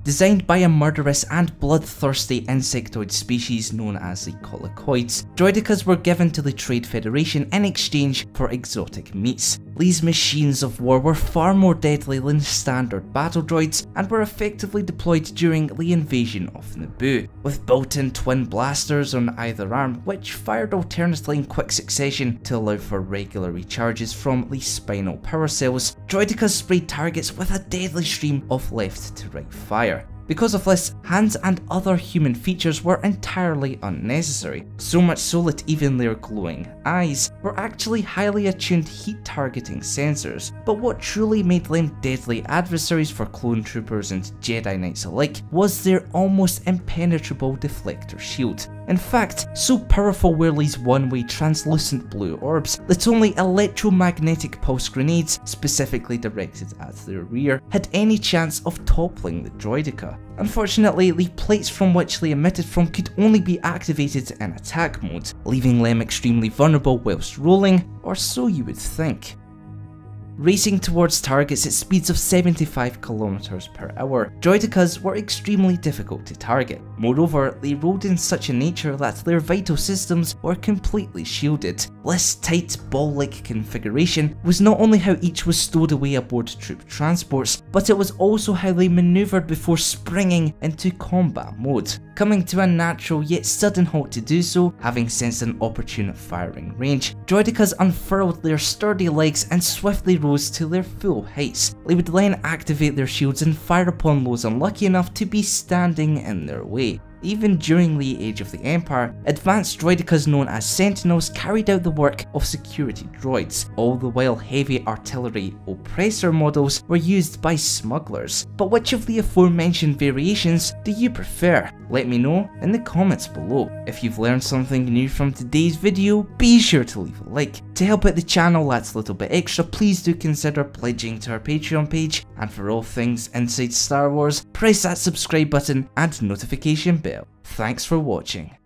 Designed by a murderous and bloodthirsty insectoid species known as the Colicoids, Droidekas were given to the Trade Federation in exchange for exotic meats. These machines of war were far more deadly than standard battle droids and were effectively deployed during the invasion of Naboo, with built-in twin blasters on either arm which fired alternately in quick succession to allow for regular recharges from the spinal power cells. Droidekas sprayed targets with a deadly stream of left to right fire. Because of this, hands and other human features were entirely unnecessary, so much so that even their glowing eyes were actually highly attuned heat targeting sensors. But what truly made them deadly adversaries for clone troopers and Jedi Knights alike was their almost impenetrable deflector shield. In fact, so powerful were these one-way translucent blue orbs that only electromagnetic pulse grenades, specifically directed at their rear, had any chance of toppling the Droideka. Unfortunately, the plates from which they emitted from could only be activated in attack mode, leaving them extremely vulnerable whilst rolling, or so you would think. Racing towards targets at speeds of 75 km per hour, Droidekas were extremely difficult to target. Moreover, they rode in such a nature that their vital systems were completely shielded. This tight ball-like configuration was not only how each was stowed away aboard troop transports, but it was also how they manoeuvred before springing into combat mode, coming to a natural yet sudden halt to do so, having sensed an opportune firing range. Droidekas unfurled their sturdy legs and swiftly rose to their full heights. They would then activate their shields and fire upon those unlucky enough to be standing in their way. Even during the Age of the Empire, advanced droidekas known as Sentinels carried out the work of security droids, all the while heavy artillery oppressor models were used by smugglers. But which of the aforementioned variations do you prefer? Let me know in the comments below. If you've learned something new from today's video, be sure to leave a like. To help out the channel that's a little bit extra, please do consider pledging to our Patreon page, and for all things inside Star Wars, press that subscribe button and notification bell. Thanks for watching.